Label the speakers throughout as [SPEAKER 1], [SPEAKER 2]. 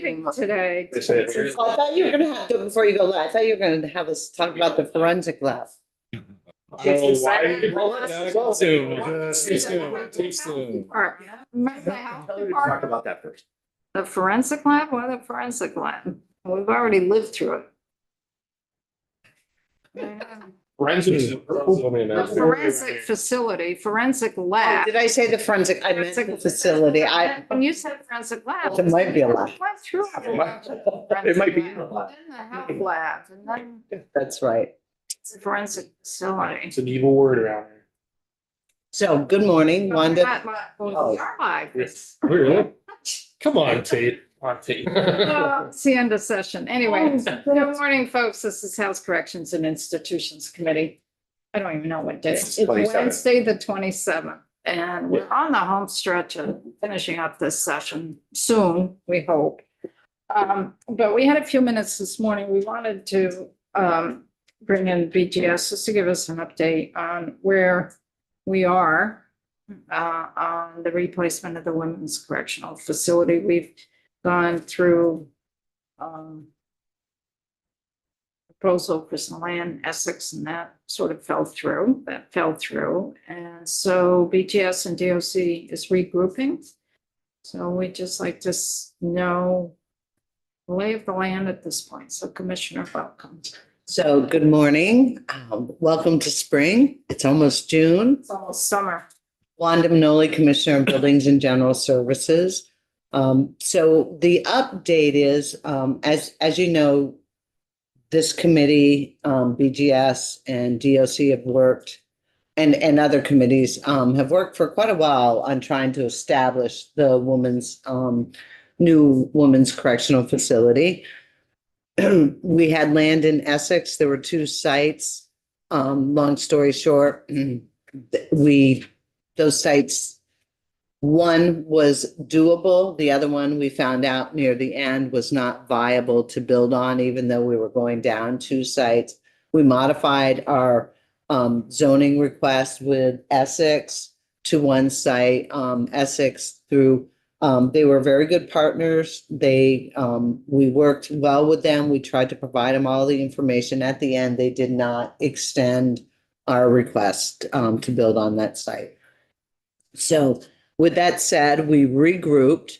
[SPEAKER 1] leaving today.
[SPEAKER 2] They say it.
[SPEAKER 3] I thought you were gonna have, before you go, I thought you were gonna have us talk about the forensic lab.
[SPEAKER 2] Too soon.
[SPEAKER 1] Remember the health
[SPEAKER 4] Talk
[SPEAKER 1] department?
[SPEAKER 4] about that first.
[SPEAKER 1] The forensic lab, well, the forensic lab, we've already lived through it.
[SPEAKER 2] Forensics.
[SPEAKER 1] The forensic facility, forensic
[SPEAKER 3] Oh,
[SPEAKER 1] lab.
[SPEAKER 3] did I say the forensic? I meant the facility.
[SPEAKER 1] When you said forensic lab.
[SPEAKER 3] It might be a lab.
[SPEAKER 1] Went through.
[SPEAKER 4] It might be in a lab.
[SPEAKER 1] Then the health lab, and then
[SPEAKER 3] That's right.
[SPEAKER 1] it's a forensic facility.
[SPEAKER 2] It's an evil word around here.
[SPEAKER 3] So, good morning, Wanda.
[SPEAKER 1] Well, we are live.
[SPEAKER 2] Really? Come on, Tate. On Tate.
[SPEAKER 1] Well, it's the end of session. Anyway, good morning, folks. This is House Corrections and Institutions Committee. I don't even know what day. It's
[SPEAKER 4] 27th.
[SPEAKER 1] Wednesday, the 27th. And we're on the home stretch of finishing up this session soon, we hope. But we had a few minutes this morning. We wanted to bring in BGS just to give us an update on where we are on the replacement of the women's correctional facility. We've gone through proposal for some land, Essex, and that sort of fell through. And so BGS and DOC is regrouping. So we just like to know the lay of the land at this point. So Commissioner, welcome.
[SPEAKER 3] So, good morning. Welcome to spring. It's almost June.
[SPEAKER 1] It's almost summer.
[SPEAKER 3] Wanda Manoli, Commissioner of Buildings and General Services. So the update is, as you know, this committee, BGS and DOC have worked, and other committees have worked for quite a while on trying to establish the new women's correctional facility. We had land in Essex. There were 2 sites. Long story short, those sites, one was doable. The other one, we found out near the end, was not viable to build on, even though we were going down 2 sites. We modified our zoning request with Essex to 1 site. Essex through, they were very good partners. We worked well with them. We tried to provide them all the information. At the end, they did not extend our request to build on that site. So with that said, we regrouped.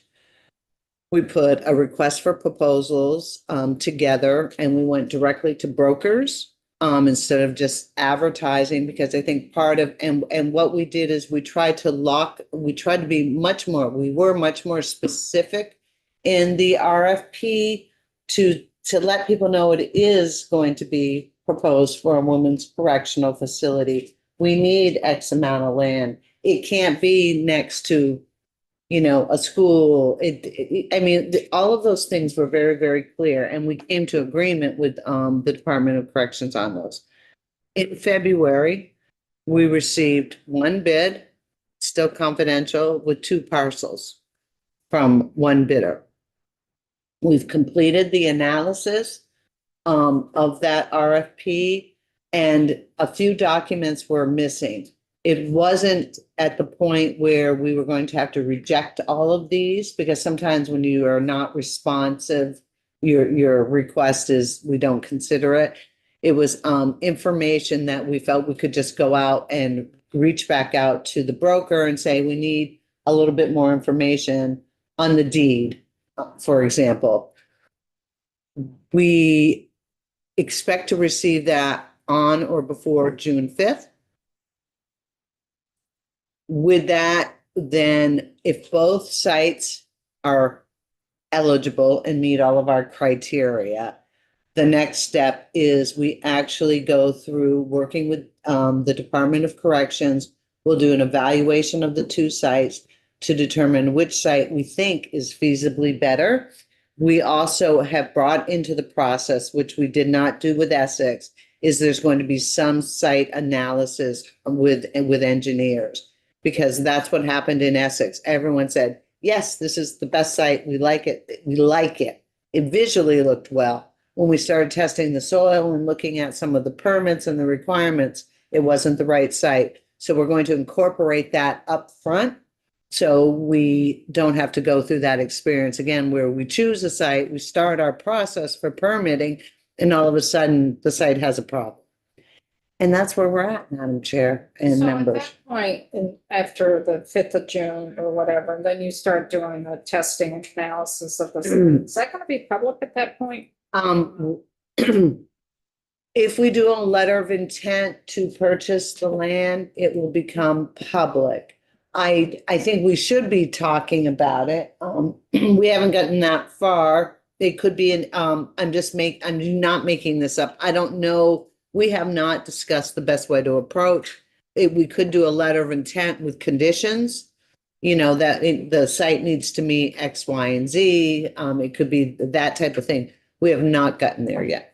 [SPEAKER 3] We put a request for proposals together, and we went directly to brokers instead of just advertising, because I think part of, and what we did is we tried to be much more specific in the RFP to let people know it is going to be proposed for a women's correctional facility. We need X amount of land. It can't be next to, a school. All of those things were very, very clear, and we came to agreement with the Department of Corrections on those. In February, we received 1 bid, still confidential, with 2 parcels from 1 bidder. We've completed the analysis of that RFP, and a few documents were missing. It wasn't at the point where we were going to have to reject all of these, because sometimes when you are not responsive, your request is, we don't consider it. It was information that we felt we could just go out and reach back out to the broker and say, we need a little bit more information on the deed, for example. We expect to receive that on or before June 5th. With that, then if both sites are eligible and meet all of our criteria, the next step is we actually go through working with the Department of Corrections. We'll do an evaluation of the 2 sites to determine which site we think is feasibly better. We also have brought into the process, which we did not do with Essex, is there's going to be some site analysis with engineers, because that's what happened in Essex. Everyone said, yes, this is the best site. We like it. We like it. It visually looked well. When we started testing the soil and looking at some of the permits and the requirements, it wasn't the right site. So we're going to incorporate that up front So we don't have to go through that experience again where we choose a site, we start our process for permitting, and all of a sudden the site has a problem. And that's where we're at, Madam Chair and
[SPEAKER 1] So at
[SPEAKER 3] members.
[SPEAKER 1] that point, after the 5th of June or whatever, then you start doing the testing and analysis of this. Is that gonna be public at that point?
[SPEAKER 3] If we do a letter of intent to purchase the land, it will become public. I think we should be talking about it. We haven't gotten that far. It could be I'm not making this up. I don't know. We have not discussed the best way to approach. We could do a letter of intent with conditions. You know, that the site needs to meet X, Y, and Z. It could be that type of thing. We have not gotten there yet.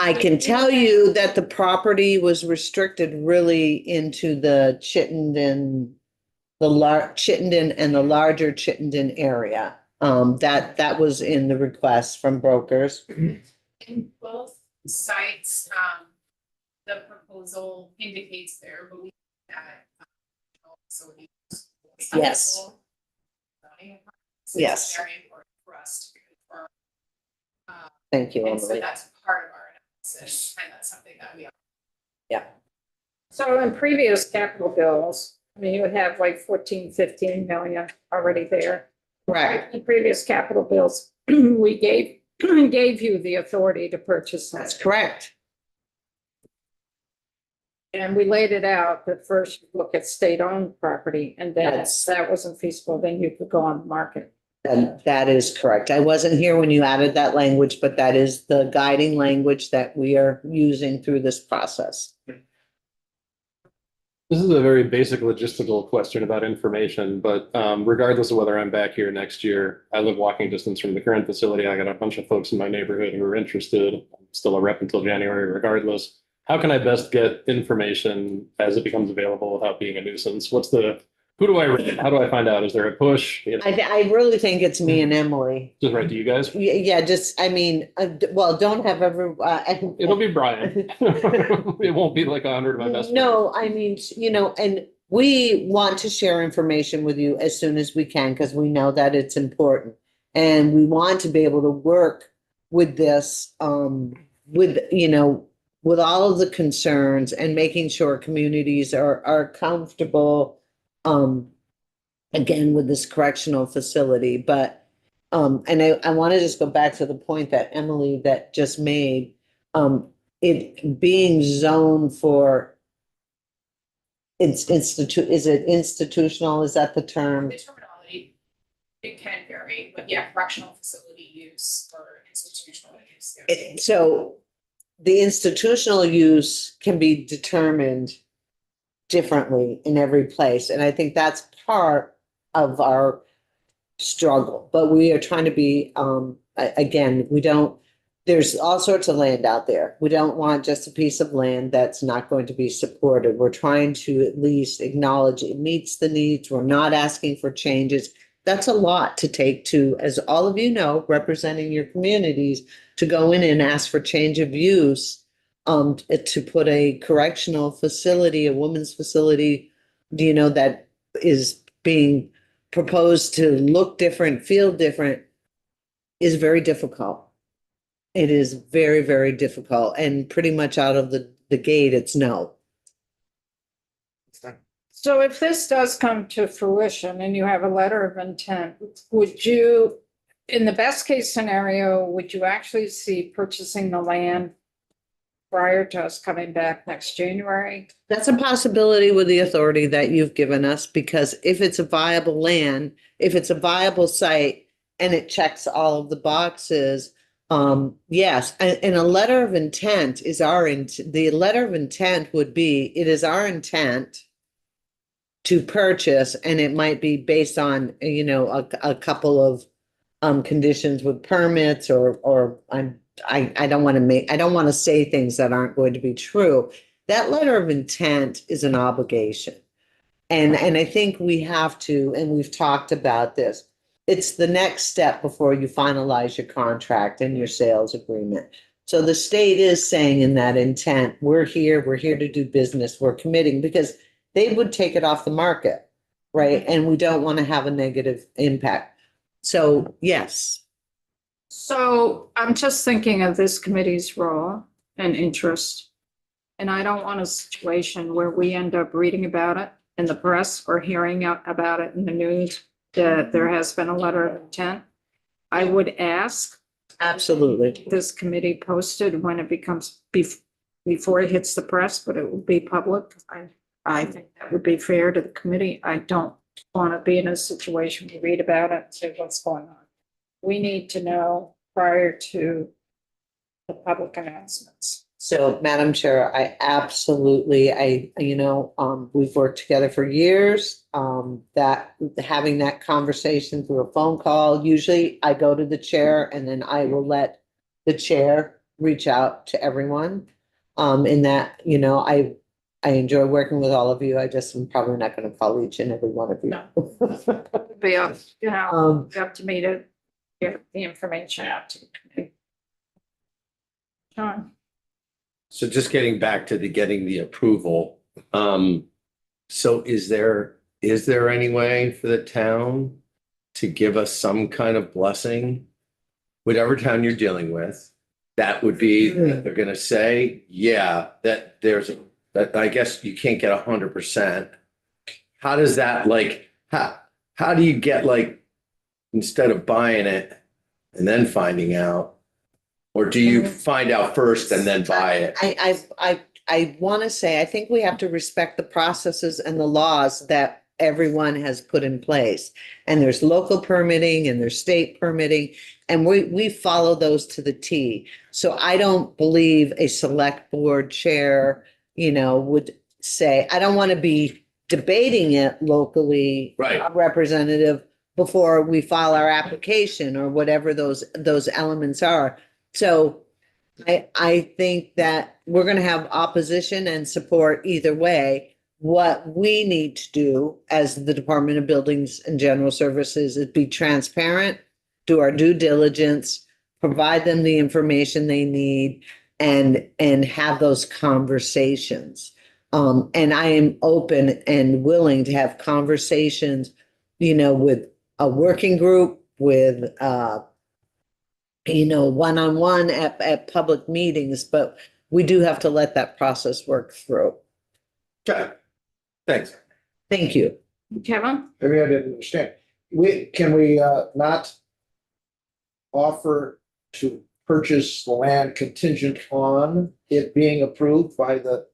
[SPEAKER 3] I can tell you that the property was restricted really into the Chittenden, Chittenden and the larger Chittenden area. That was in the request from brokers.
[SPEAKER 4] In both sites, the proposal indicates their belief that. Facilities.
[SPEAKER 3] Yes. Yes.
[SPEAKER 4] It's very important for us to confirm.
[SPEAKER 3] Thank you,
[SPEAKER 4] And so
[SPEAKER 3] Emily.
[SPEAKER 4] that's part of our analysis, and that's something that we.
[SPEAKER 1] So in previous capital bills, I mean, you would have like 14, 15 million already there.
[SPEAKER 3] Correct.
[SPEAKER 1] In previous capital bills, we gave you the authority to purchase
[SPEAKER 3] That's
[SPEAKER 1] that.
[SPEAKER 3] correct.
[SPEAKER 1] And we laid it out that first you look at state-owned property, and then if
[SPEAKER 3] Yes.
[SPEAKER 1] that wasn't feasible, then you could go on the market.
[SPEAKER 3] And that is correct. I wasn't here when you added that language, but that is the guiding language that we are using through this process.
[SPEAKER 2] This is a very basic logistical question about information, but regardless of whether I'm back here next year, I live walking distance from the current facility. I got a bunch of folks in my neighborhood who are interested. I'm still a rep until January regardless. How can I best get information as it becomes available without being a nuisance? Who do I write? How do I find out? Is there a push? You know,
[SPEAKER 3] I really think it's me and Emily.
[SPEAKER 2] just write to you guys?
[SPEAKER 3] Yeah, just, I mean, well, don't have
[SPEAKER 2] It'll be Brian. It won't be like 100 of my best friends.
[SPEAKER 3] No, I mean, you know, and we want to share information with you as soon as we can, because we know that it's important. And we want to be able to work with this, with, you know, with all of the concerns and making sure communities are comfortable, again, with this correctional facility. But, and I want to just go back to the point that Emily that just made, it being zoned for is it institutional? Is that the term?
[SPEAKER 4] The terminology, it can vary, but yeah, correctional facility use or institutional use.
[SPEAKER 3] So the institutional use can be determined differently in every place. And I think that's part of our struggle. But we are trying to be, again, there's all sorts of land out there. We don't want just a piece of land that's not going to be supported. We're trying to at least acknowledge it meets the needs. We're not asking for changes. That's a lot to take to, as all of you know, representing your communities, to go in and ask for change of use, to put a correctional facility, a women's facility, you know, that is being proposed to look different, feel different, is very difficult. It is very, very difficult, and pretty much out of the gate, it's no.
[SPEAKER 1] So if this does come to fruition and you have a letter of intent, would you, in the best case scenario, would you actually see purchasing the land prior to us coming back next January?
[SPEAKER 3] That's a possibility with the authority that you've given us, because if it's a viable land, if it's a viable site and it checks all of the boxes, yes, and a letter of intent is the letter of intent would be, it is our intent to purchase, and it might be based on, you know, a couple of conditions with permits or I don't want to say things that aren't going to be true. That letter of intent is an obligation. And I think we have to, and we've talked about this, it's the next step before you finalize your contract and your sales agreement. So the state is saying in that intent, we're here to do business, we're committing, because they would take it off the market, right? And we don't want to have a negative impact. So, yes.
[SPEAKER 1] So I'm just thinking of this committee's role and interest. And I don't want a situation where we end up reading about it in the press or hearing about it in the news, that there has been a letter of intent. I would ask
[SPEAKER 3] Absolutely.
[SPEAKER 1] this committee posted when it becomes, before it hits the press, but it will be public. I think that would be fair to the committee. I don't want to be in a situation we read about it and say what's going on. We need to know prior to the public announcements.
[SPEAKER 3] So, Madam Chair, I absolutely, we've worked together for years. That having that conversation through a phone call, usually I go to the chair and then I will let the chair reach out to everyone. In that, I enjoy working with all of you. I just am probably not going to call each and every one of you.
[SPEAKER 1] It'd be up, up to me to get the information out to the committee. John?
[SPEAKER 5] So just getting back to getting the approval, so is there any way for the town to give us some kind of blessing? Whatever town you're dealing with, that would be, that they're gonna say, yeah, that that I guess you can't get 100%. How does that how do you get instead of buying it and then finding out? Or do you find out first and then buy it?
[SPEAKER 3] I want to say, I think we have to respect the processes and the laws that everyone has put in place. And there's local permitting and there's state permitting, and we follow those to the T. So I don't believe a select board chair, would say, I don't want to be debating it locally.
[SPEAKER 5] Right.
[SPEAKER 3] Representative before we file our application or whatever those elements are. So I think that we're going to have opposition and support either way. What we need to do as the Department of Buildings and General Services is be transparent, do our due diligence, provide them the information they need, and have those conversations. And I am open and willing to have conversations, with a working group, with one-on-one at public meetings, but we do have to let that process work through.
[SPEAKER 5] Okay, thanks.
[SPEAKER 3] Thank you.
[SPEAKER 1] Kevin?
[SPEAKER 6] Maybe I didn't understand. Can we not offer to purchase the land contingent on it being approved by the?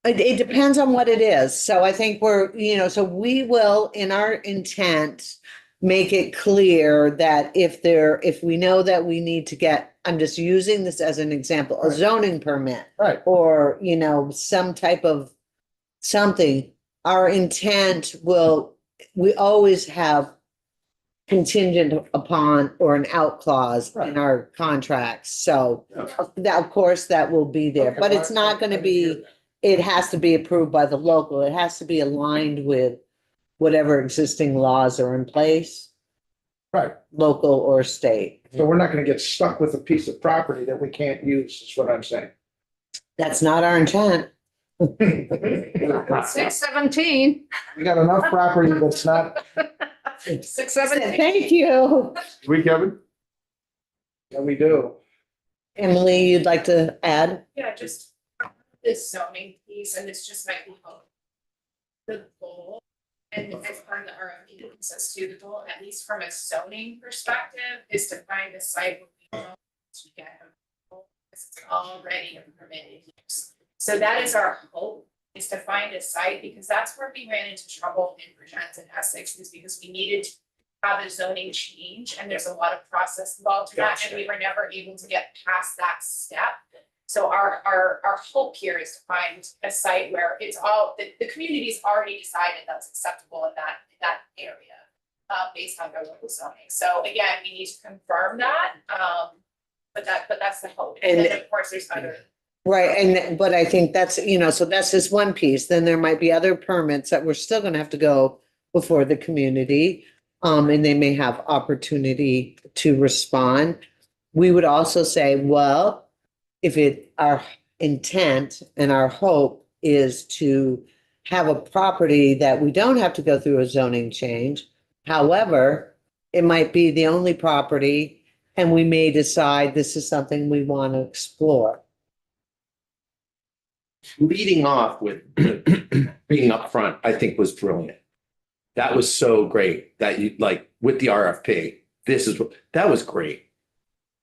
[SPEAKER 3] It depends on what it is. So I think so we will, in our intent, make it clear that if we know that we need to get, I'm just using this as an example, a zoning permit.
[SPEAKER 6] Right.
[SPEAKER 3] Or, some type of something, our intent we always have contingent upon or an out clause in our contracts. So that, of course, that will be there,
[SPEAKER 6] Okay,
[SPEAKER 3] but it's not going to be, it has to be approved by the local. It has to be aligned with whatever existing laws are in place,
[SPEAKER 6] Right.
[SPEAKER 3] local or state.
[SPEAKER 6] So we're not gonna get stuck with a piece of property that we can't use, is what I'm saying.
[SPEAKER 3] That's not our intent.
[SPEAKER 1] 617.
[SPEAKER 6] We got enough property that's not,
[SPEAKER 1] 617.
[SPEAKER 3] Thank you.
[SPEAKER 5] We, Kevin?
[SPEAKER 6] that we do.
[SPEAKER 3] Emily, you'd like to add?
[SPEAKER 4] Yeah, just this zoning piece, and this just might be helpful. The goal, and as part of the RFP that says to the goal, at least from a zoning perspective, is to find a site where we know to get approval, because it's already a permitted use. So that is our hope, is to find a site, because that's where we ran into trouble in Bridgette and Essex, is because we needed to have a zoning change, and there's a lot of process involved in that, and we were never able to get past that step. So our hope here is to find a site where it's all, the community's already decided that's acceptable in that area, based on their local zoning. So again, we need to confirm that, but that's the hope. And then of course, there's other.
[SPEAKER 3] Right, but I think that's, so that's just one piece. Then there might be other permits that we're still gonna have to go before the community. And they may have opportunity to respond. We would also say, well, if our intent and our hope is to have a property that we don't have to go through a zoning change. However, it might be the only property and we may decide this is something we want to explore.
[SPEAKER 5] Leading off with being upfront, I think was brilliant. That was so great that you like with the RFP, that was great.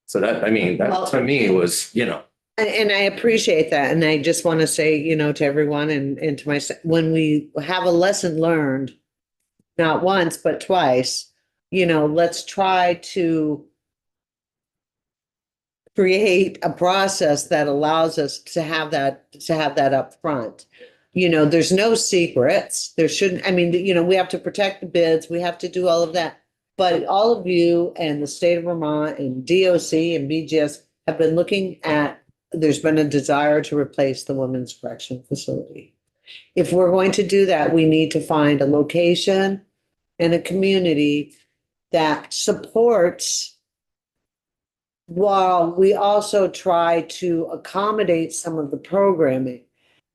[SPEAKER 5] So that, I mean, that to me was,
[SPEAKER 3] And I appreciate that. And I just want to say, to everyone and to myself, when we have a lesson learned, not once, but twice, let's try to create a process that allows us to have that up front. There's no secrets. There shouldn't, we have to protect the bids. We have to do all of that. But all of you and the state of Vermont and DOC and BGS have been looking at, there's been a desire to replace the women's correction facility. If we're going to do that, we need to find a location and a community that supports, while we also try to accommodate some of the programming.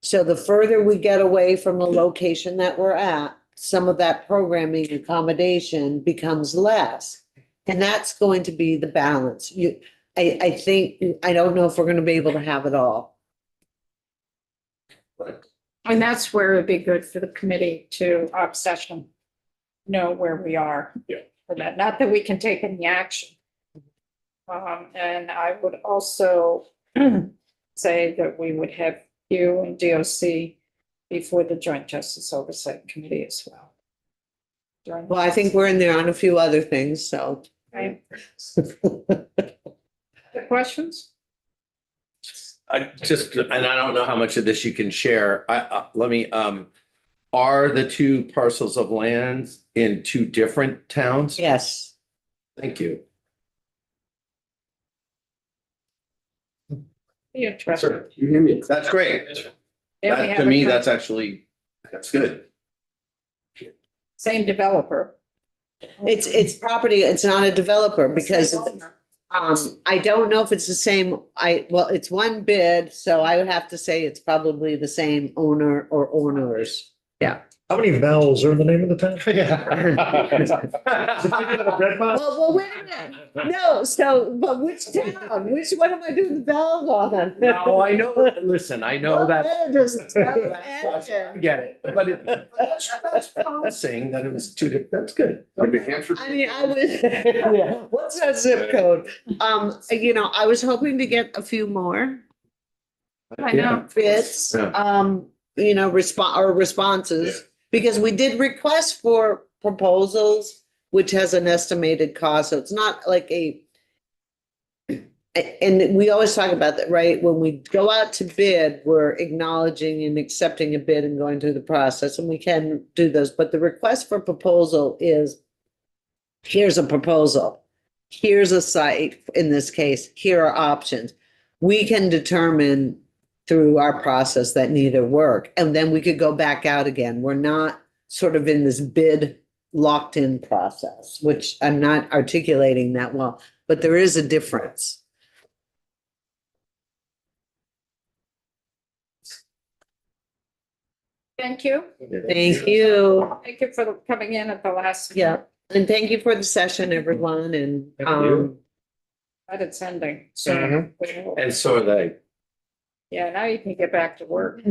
[SPEAKER 3] So the further we get away from the location that we're at, some of that programming accommodation becomes less. And that's going to be the balance. I think, I don't know if we're going to be able to have it all.
[SPEAKER 1] And that's where it'd be good for the committee to, our session, know where we are.
[SPEAKER 2] Yeah.
[SPEAKER 1] For that, not that we can take any action. And I would also say that we would have you and DOC before the Joint Justice Oversight Committee as well.
[SPEAKER 3] Well, I think we're in there on a few other things, so.
[SPEAKER 1] Right. The questions?
[SPEAKER 5] and I don't know how much of this you can share. Are the two parcels of land in two different towns?
[SPEAKER 3] Yes.
[SPEAKER 5] Thank you.
[SPEAKER 1] Be interested.
[SPEAKER 5] Sir, you hear me? That's great.
[SPEAKER 1] Yeah, we
[SPEAKER 5] That,
[SPEAKER 1] have
[SPEAKER 5] to
[SPEAKER 1] a
[SPEAKER 5] me,
[SPEAKER 1] con-
[SPEAKER 5] that's good.
[SPEAKER 1] Same developer.
[SPEAKER 3] It's property, it's not a developer because I don't know if it's the same, it's one bid, so I would have to say it's probably the same owner or owners.
[SPEAKER 6] How many vowels are in the name of the town?
[SPEAKER 3] Well, wait a minute. No, but which town? Which one am I doing the bells on?
[SPEAKER 5] No, I know, listen, I know that. I
[SPEAKER 3] that.
[SPEAKER 5] get it, but that's promising that it was two different, that's good.
[SPEAKER 3] I mean, I was, what's that zip code? I was hoping to get a few more
[SPEAKER 1] I know.
[SPEAKER 3] bids,
[SPEAKER 5] Yeah.
[SPEAKER 3] responses. Because we did request for proposals, which has an estimated cost, so it's not like and we always talk about that, right? When we go out to bid, we're acknowledging and accepting a bid and going through the process, and we can do those, but the request for proposal is, here's a proposal, here's a site, in this case, here are options. We can determine through our process that neither work. And then we could go back out again. We're not sort of in this bid locked in process, which I'm not articulating that well, but there is a difference.
[SPEAKER 1] Thank you.
[SPEAKER 3] Thank you.
[SPEAKER 1] Thank you for coming in at the last.
[SPEAKER 3] Yeah. And thank you for the session, everyone. And,
[SPEAKER 1] But it's ending, so.
[SPEAKER 5] Mhm. And so are they.
[SPEAKER 1] Yeah, now you can get back to work.